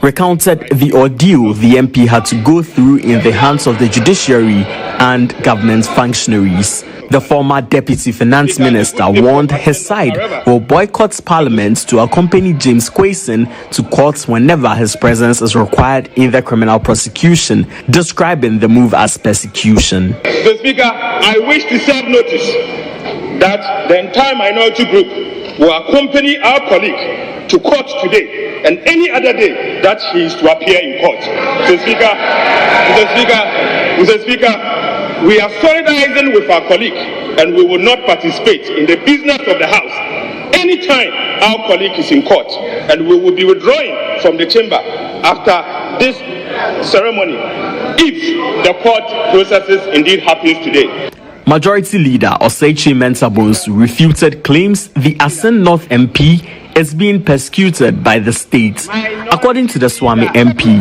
recounted the ordeal the MP had to go through in the hands of the judiciary and government functionaries. The former Deputy Finance Minister warned his side will boycott Parliament to accompany James GHOne to court whenever his presence is required in the criminal prosecution, describing the move as persecution. Mr. Speaker, I wish to serve notice that the entire minority group will accompany our colleague to court today and any other day that he is to appear in court. Mr. Speaker, we are solidarizing with our colleague and we will not participate in the business of the House anytime our colleague is in court, and we will be withdrawing from the chamber after this ceremony if the court processes indeed happens today. Majority Leader Osei Mensah-Bonsu refuted claims the Asin North MP is being persecuted by the state. According to the Swami MP,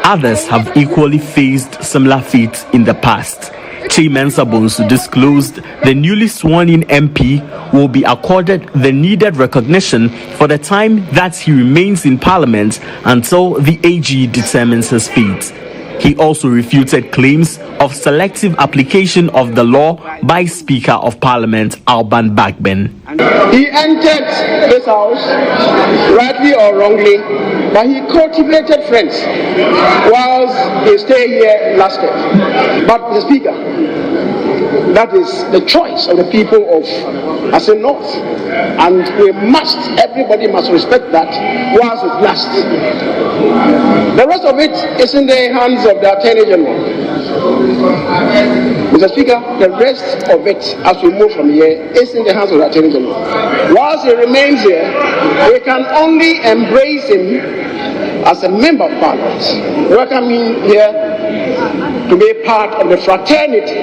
others have equally faced similar fates in the past. Mensah-Bonsu disclosed the newly sworn-in MP will be accorded the needed recognition for the time that he remains in Parliament until the AG determines his fate. He also refuted claims of selective application of the law by Speaker of Parliament Alban Bagbin. He entered this house, rightly or wrongly, but he cultivated friends whilst his stay here lasted. But the Speaker, that is the choice of the people of Asin North, and everybody must respect that whilst it lasts. The rest of it is in the hands of the Attorney General. Mr. Speaker, the rest of it, as we move from here, is in the hands of the Attorney General. Whilst he remains here, we can only embrace him as a member of Parliament, welcome him here to be part of the fraternity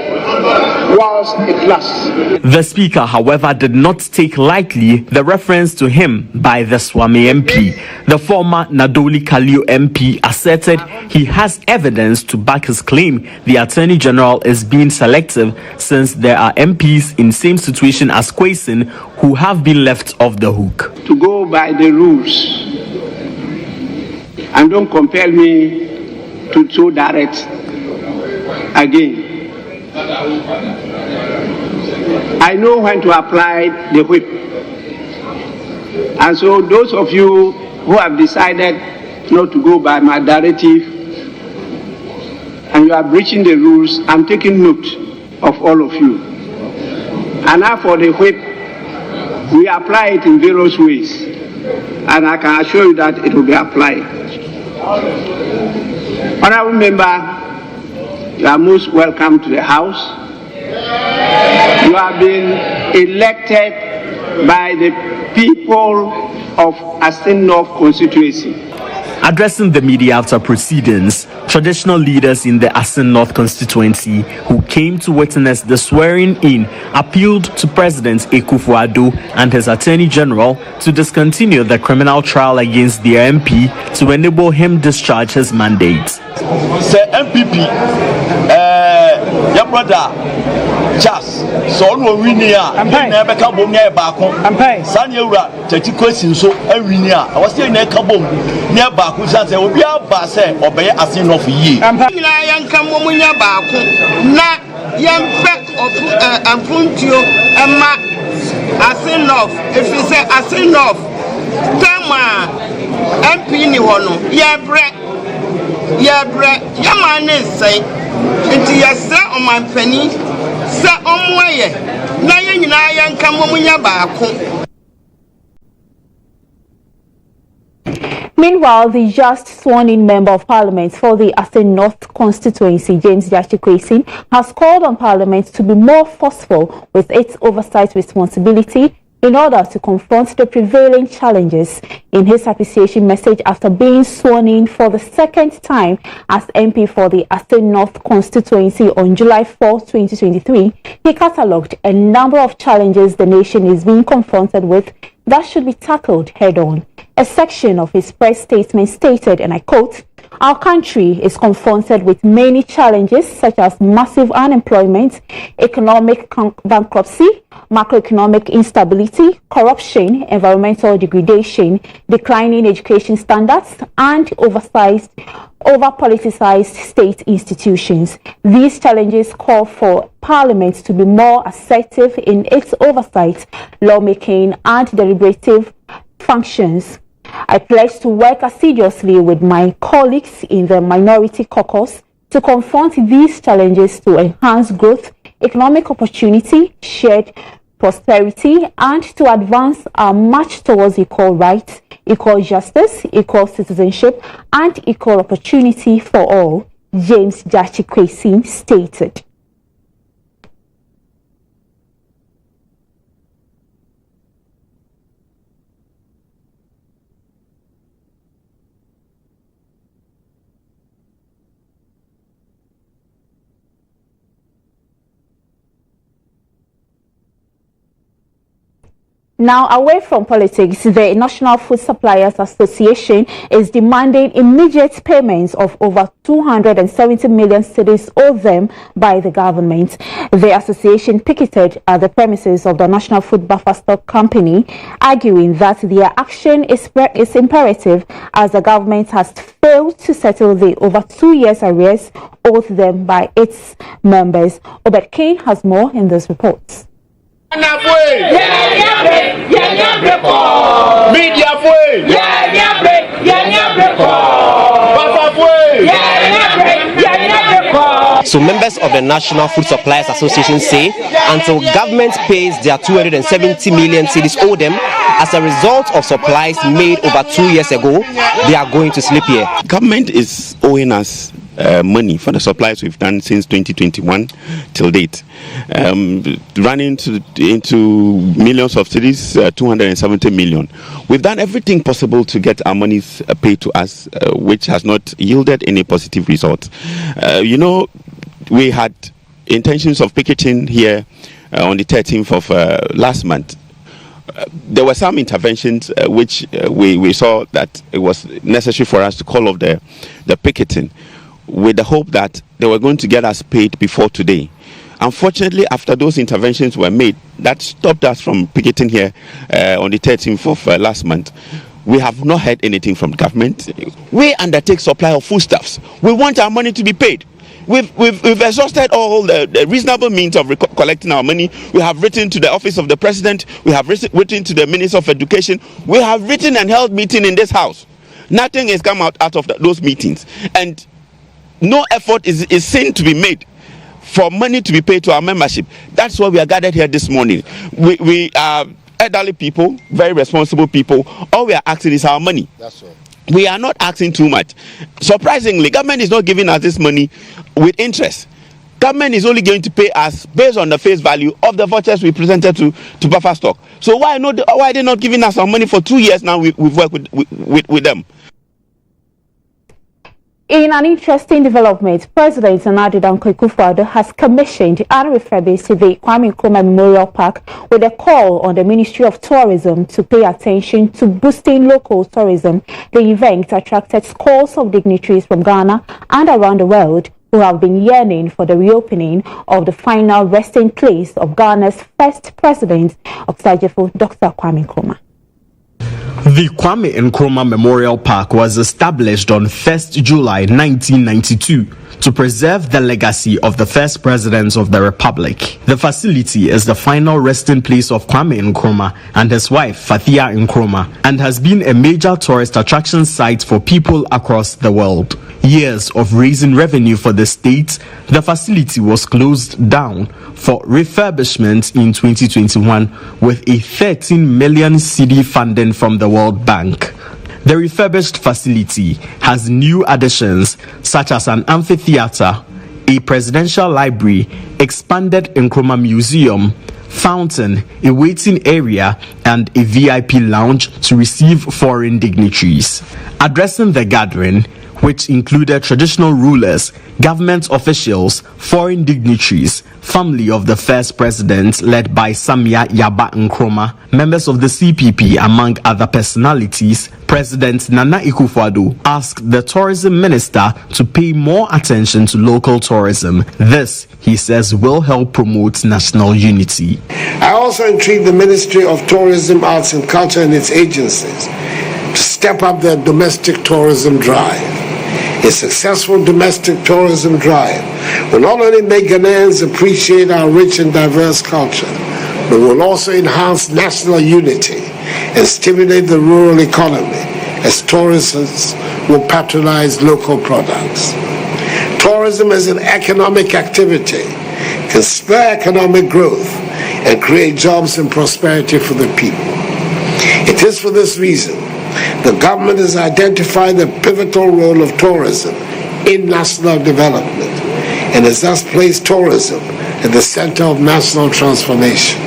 whilst it lasts. The Speaker, however, did not take lightly the reference to him by the Swami MP. The former Nadoli Kalio MP asserted he has evidence to back his claim the Attorney General is being selective, since there are MPs in same situation as GHOne who have been left off the hook. To go by the rules, and don't compel me to so direct again. I know when to apply the whip. And so those of you who have decided not to go by my directive and you are breaching the rules, I'm taking note of all of you. And now for the whip, we apply it in various ways. And I can assure you that it will be applied. Honorable member, you are most welcome to the House. You have been elected by the people of Asin North constituency. Addressing the media after proceedings, traditional leaders in the Asin North constituency who came to witness the swearing-in appealed to President Akufo-Addo and his Attorney General to discontinue the criminal trial against their MP to enable him discharge his mandate. Say MPP, your brother Charles, so no winia, never come home near Baku. Sanyura, 30 questions so a winia. I was saying near Kabum, near Baku, Sansa, will be a basse or by Asin of ye. I am come home near Baku, not young back of Ampuntio and Ma Asin of, if you say Asin of, Tama, MP Niwono, yeah, bread, your man is say, into your set on my penny. Meanwhile, the just sworn-in member of Parliament for the Asin North constituency, James GHToday, has called on Parliament to be more forceful with its oversight responsibility in order to confront the prevailing challenges. In his appreciation message after being sworn in for the second time as MP for the Asin North constituency on July 4, 2023, he catalogued a number of challenges the nation is being confronted with that should be tackled head-on. A section of his press statement stated, and I quote, Our country is confronted with many challenges such as massive unemployment, economic bankruptcy, macroeconomic instability, corruption, environmental degradation, declining education standards, and over-politicized state institutions. These challenges call for Parliament to be more assertive in its oversight, lawmaking, and deliberative functions. I pledge to work assiduously with my colleagues in the Minority Caucus to confront these challenges to enhance growth, economic opportunity, shared prosperity, and to advance our march towards equal rights, equal justice, equal citizenship, and equal opportunity for all, James GHToday stated. Now, away from politics, the National Food Suppliers Association is demanding immediate payments of over 270 million cedis owed them by the government. The association picketed at the premises of the National Food Buffer Stock Company, arguing that their action is imperative as the government has failed to settle the over 2 years arrears owed them by its members. Obed Kane has more in this report. So members of the National Food Suppliers Association say until government pays their 270 million cedis owed them as a result of supplies made over 2 years ago, they are going to sleep here. Government is owing us money for the supplies we've done since 2021 till date, running into millions of cities, 270 million. We've done everything possible to get our monies paid to us, which has not yielded any positive results. We had intentions of picketing here on the 13th of last month. There were some interventions which we saw that it was necessary for us to call off the picketing, with the hope that they were going to get us paid before today. Unfortunately, after those interventions were made, that stopped us from picketing here on the 13th of last month. We have not heard anything from government. We undertake supply of foodstuffs. We want our money to be paid. We've exhausted all the reasonable means of collecting our money. We have written to the office of the president. We have written to the Minister of Education. We have written and held meeting in this house. Nothing has come out of those meetings. And no effort is seen to be made for money to be paid to our membership. That's why we are gathered here this morning. We are elderly people, very responsible people. All we are asking is our money. That's all. We are not asking too much. Surprisingly, government is not giving us this money with interest. Government is only going to pay us based on the face value of the vouchers we presented to buffer stock. So why are they not giving us our money for 2 years now? We've worked with them. In an interesting development, President Nana Dankwa Akufo-Addo has commissioned and refurbished the Kwame Nkrumah Memorial Park with a call on the Ministry of Tourism to pay attention to boosting local tourism. The event attracted scores of dignitaries from Ghana and around the world who have been yearning for the reopening of the final resting place of Ghana's first president, Oksajefo Dr. Kwame Nkrumah. The Kwame Nkrumah Memorial Park was established on 1st July 1992 to preserve the legacy of the first president of the Republic. The facility is the final resting place of Kwame Nkrumah and his wife Fathia Nkrumah and has been a major tourist attraction site for people across the world. Years of raising revenue for the state, the facility was closed down for refurbishment in 2021 with a 13 million cedi funding from the World Bank. The refurbished facility has new additions such as an amphitheater, a presidential library, expanded Nkrumah Museum, fountain, a waiting area, and a VIP lounge to receive foreign dignitaries. Addressing the gathering, which included traditional rulers, government officials, foreign dignitaries, family of the first president led by Samia Yaba Nkrumah, members of the CPP, among other personalities. President Nana Akufo-Addo asked the tourism minister to pay more attention to local tourism. This, he says, will help promote national unity. I also entreat the Ministry of Tourism, Arts and Culture and its agencies to step up their domestic tourism drive. A successful domestic tourism drive will not only make Ghanaians appreciate our rich and diverse culture, but will also enhance national unity and stimulate the rural economy as tourists will patronize local products. Tourism as an economic activity can spur economic growth and create jobs and prosperity for the people. It is for this reason the government has identified the pivotal role of tourism in national development and has thus placed tourism at the center of national transformation.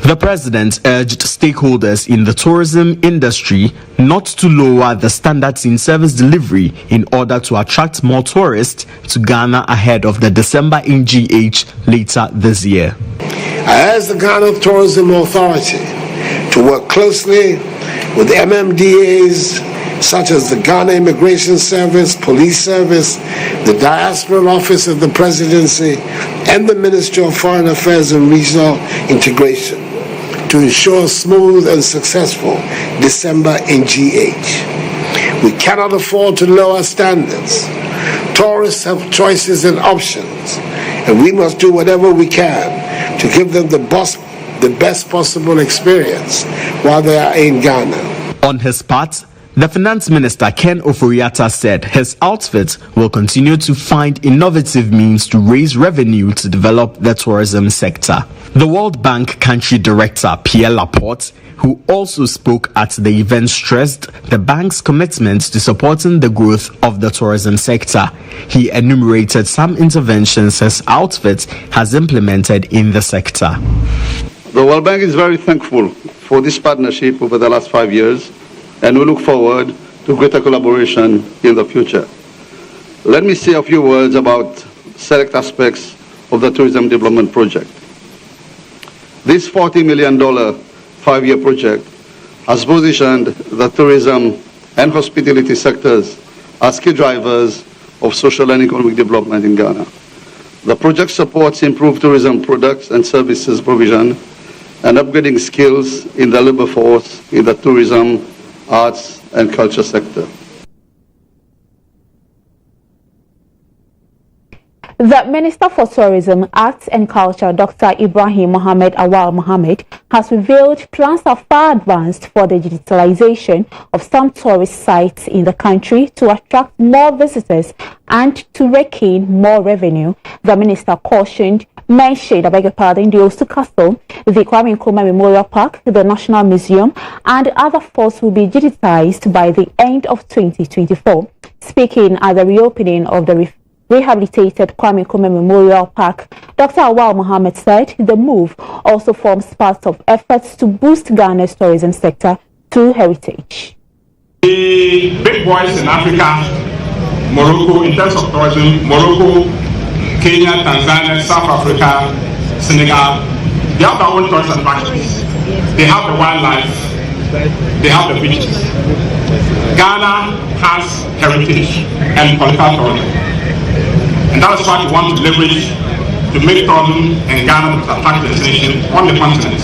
The president urged stakeholders in the tourism industry not to lower the standards in service delivery in order to attract more tourists to Ghana ahead of the December NGH later this year. I urge the Ghana Tourism Authority to work closely with MMDAs such as the Ghana Immigration Service, Police Service, the Diaspora Office of the Presidency, and the Ministry of Foreign Affairs and Regional Integration to ensure smooth and successful December NGH. We cannot afford to lower standards. Tourists have choices and options, and we must do whatever we can to give them the best possible experience while they are in Ghana. On his part, the finance minister Ken Ofori-Atta said his outfit will continue to find innovative means to raise revenue to develop the tourism sector. The World Bank country director Pierre Laporte, who also spoke at the event, stressed the bank's commitment to supporting the growth of the tourism sector. He enumerated some interventions his outfit has implemented in the sector. The World Bank is very thankful for this partnership over the last 5 years, and we look forward to greater collaboration in the future. Let me say a few words about select aspects of the Tourism Development Project. This $40 million 5-year project has positioned the tourism and hospitality sectors as key drivers of social and economic development in Ghana. The project supports improved tourism products and services provision and upgrading skills in the labor force in the tourism, arts, and culture sector. The Minister for Tourism, Arts and Culture, Dr. Ibrahim Mohammed Awal Mohammed, has revealed plans are far advanced for the digitalization of some tourist sites in the country to attract more visitors and to rake in more revenue. The minister mentioned, the Osu Castle, the Kwame Nkrumah Memorial Park, the National Museum, and other forts will be digitized by the end of 2024. Speaking at the reopening of the rehabilitated Kwame Nkrumah Memorial Park, Dr. Awal Mohammed said the move also forms part of efforts to boost Ghana's tourism sector through heritage. The big boys in Africa, Morocco, in terms of tourism, Morocco, Kenya, Tanzania, South Africa, Senegal, they have their own tourist attractions. They have the wildlife, they have the beaches. Ghana has heritage and political tourism. And that is what we want to leverage to make tourism and Ghana to attract destination on the continent.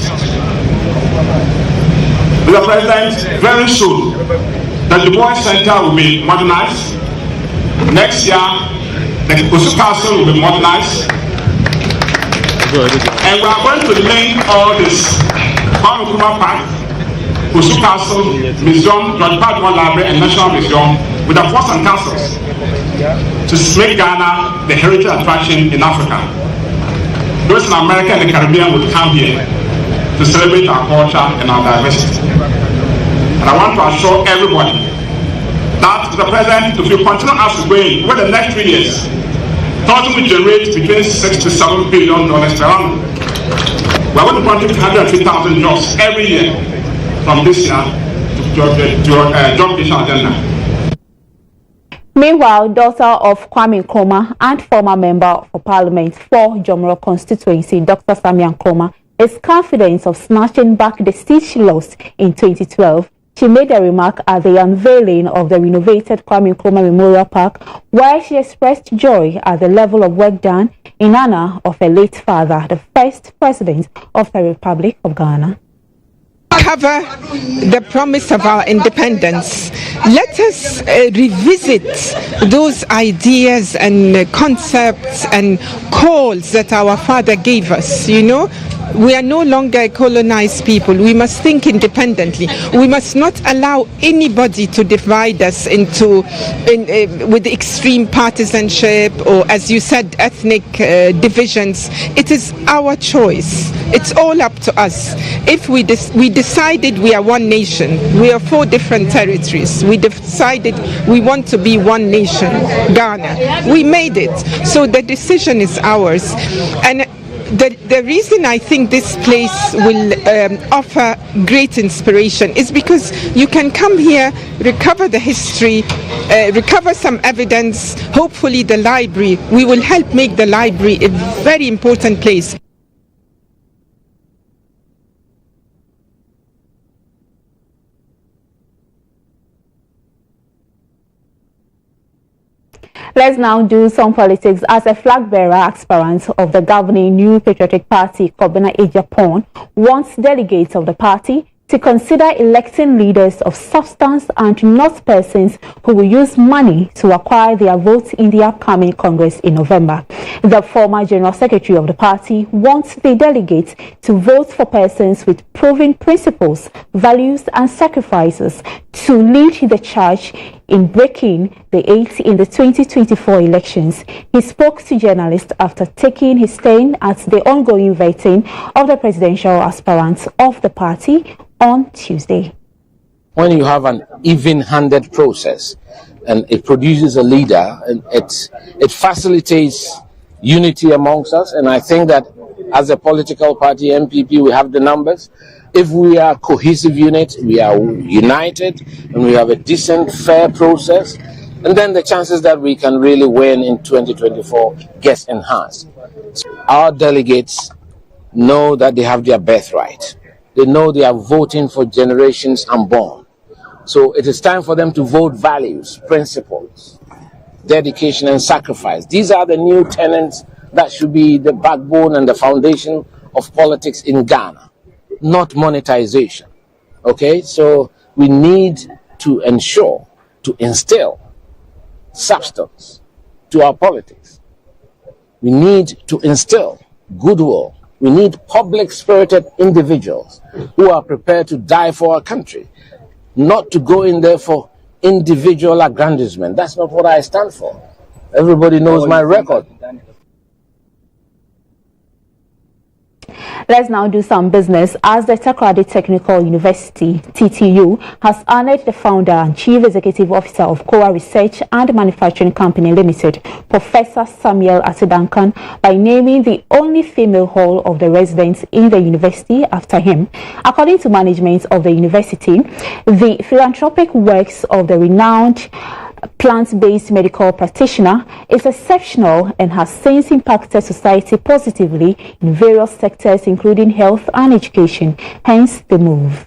Mr. President, very soon, the Du Bois Center will be modernized. Next year, the Osu Castle will be modernized. And we are going to link all this Kwame Nkrumah Park, Osu Castle, Museum, George Padua Library, and National Museum with the forts and castles to make Ghana the heritage attraction in Africa. Those in America and the Caribbean will come here to celebrate our culture and our diversity. And I want to assure everybody that the President, if we continue as we're going over the next 3 years, tourism will generate between $6 to $7 billion per annum. We're going to contribute 103,000 jobs every year from this year to job creation agenda. Meanwhile, daughter of Kwame Nkrumah and former member for Parliament for Jomoro constituency, Dr. Samia Nkrumah, is confident of snatching back the seat she lost in 2012. She made a remark at the unveiling of the renovated Kwame Nkrumah Memorial Park, where she expressed joy at the level of work done in honor of her late father, the first president of the Republic of Ghana. Cover the promise of our independence. Let us revisit those ideas and concepts and calls that our father gave us, you know. We are no longer a colonized people. We must think independently. We must not allow anybody to divide us with extreme partisanship or, as you said, ethnic divisions. It is our choice. It's all up to us. If we decided we are one nation, we are 4 different territories. We decided we want to be one nation, Ghana. We made it. So the decision is ours. And the reason I think this place will offer great inspiration is because you can come here, recover the history, recover some evidence. Hopefully the library, we will help make the library a very important place. Let's now do some politics as a flag bearer aspirant of the governing New Patriotic Party, Kobina Ejapon, wants delegates of the party to consider electing leaders of substance and not persons who will use money to acquire their votes in the upcoming Congress in November. The former General Secretary of the party wants the delegates to vote for persons with proven principles, values and sacrifices to lead the charge in breaking the 8 in the 2024 elections. He spoke to journalists after taking his stand at the ongoing vetting of the presidential aspirants of the party on Tuesday. When you have an even-handed process and it produces a leader, and it facilitates unity amongst us, and I think that as a political party, MPP, we have the numbers. If we are a cohesive unit, we are united, and we have a decent, fair process, and then the chances that we can really win in 2024 gets enhanced. Our delegates know that they have their birthright. They know they are voting for generations unborn. So it is time for them to vote values, principles, dedication and sacrifice. These are the new tenets that should be the backbone and the foundation of politics in Ghana, not monetization. Okay, so we need to ensure, to instill substance to our politics. We need to instill goodwill. We need public-spirited individuals who are prepared to die for our country, not to go in there for individual aggrandizement. That's not what I stand for. Everybody knows my record. Let's now do some business as the Takoradi Technical University, TTU, has honored the founder and chief executive officer of KOA Research and Manufacturing Company Limited, Professor Samuel Atudankan, by naming the only female hall of the residents in the university after him. According to management of the university, the philanthropic works of the renowned plant-based medical practitioner is exceptional and has since impacted society positively in various sectors including health and education, hence the move.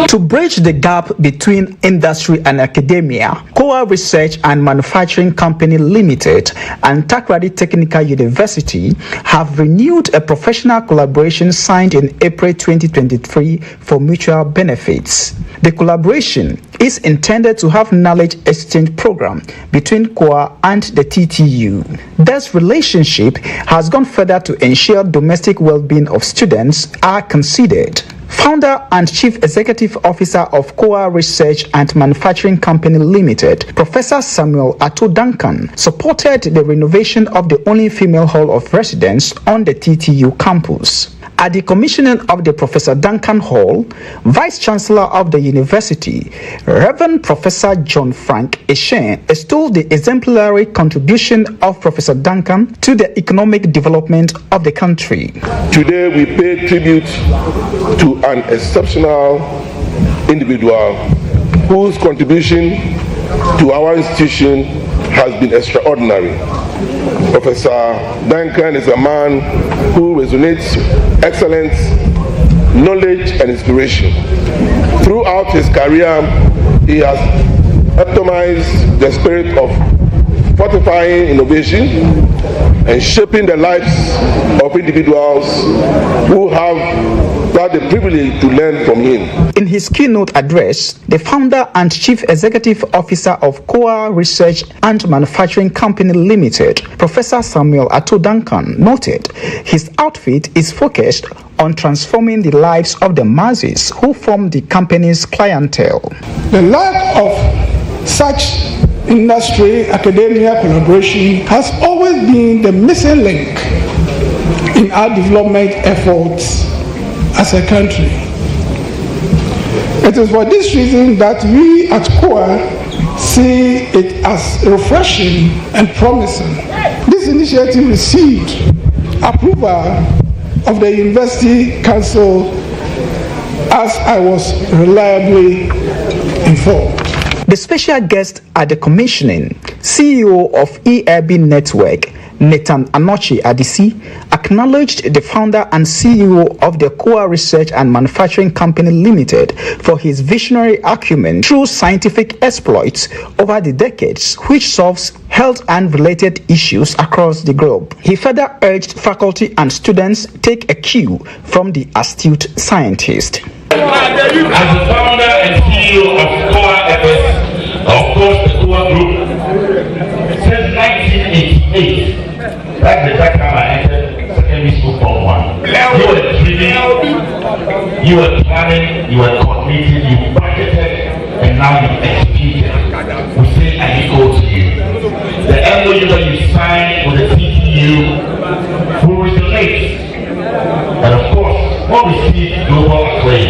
To bridge the gap between industry and academia, KOA Research and Manufacturing Company Limited and Takoradi Technical University have renewed a professional collaboration signed in April 2023 for mutual benefits. The collaboration is intended to have knowledge exchange program between KOA and the TTU. This relationship has gone further to ensure domestic well-being of students are considered. Founder and Chief Executive Officer of KOA Research and Manufacturing Company Limited, Professor Samuel Atudankan, supported the renovation of the only female hall of residence on the TTU campus. At the commissioning of the Professor Duncan Hall, Vice Chancellor of the University, Reverend Professor John Frank Eshen, extolled the exemplary contribution of Professor Duncan to the economic development of the country. Today we pay tribute to an exceptional individual whose contribution to our institution has been extraordinary. Professor Duncan is a man who resonates excellence, knowledge, and inspiration. Throughout his career, he has epitomized the spirit of fortifying innovation and shaping the lives of individuals who have had the privilege to learn from him. In his keynote address, the founder and chief executive officer of Koa Research and Manufacturing Company Limited, Professor Samuel Ato Duncan, noted his outfit is focused on transforming the lives of the masses who form the company's clientele. The lack of such industry academia collaboration has always been the missing link in our development efforts as a country. It is for this reason that we at Koa see it as refreshing and promising. This initiative received approval of the University Council as I was reliably informed. The special guest at the commissioning, CEO of ERB Network, Nathan Anochi Adisi, acknowledged the founder and CEO of the Koa Research and Manufacturing Company Limited for his visionary acumen through scientific exploits over the decades, which solves health and related issues across the globe. He further urged faculty and students take a cue from the astute scientist. As the founder and CEO of Koa FS, of course the Koa Group, since 1988, that's the time I entered secondary school Form 1. You were dreaming, you were planning, you were coordinating, you budgeted, and now you executed. We say an equal to you. The MOU that you signed with the TTU will resonate. And of course, when we see global acclaim,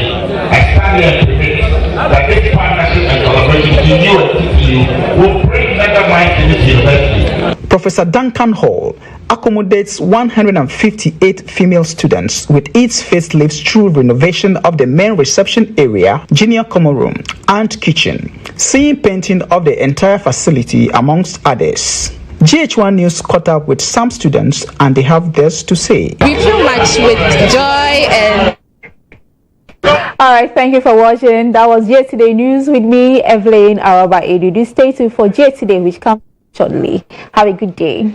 I stand here and predict that this partnership and collaboration between you and TTU will bring better minds to this university. Professor Duncan Hall accommodates 158 female students with its facelifts through renovation of the main reception area, junior common room, and kitchen, seeing painting of the entire facility amongst others. GHOne News caught up with some students and they have this to say. We feel much with joy and... Alright, thank you for watching. That was GHToday News with me, Evelyn Araba Edu. Stay tuned for GHToday, which comes shortly. Have a good day.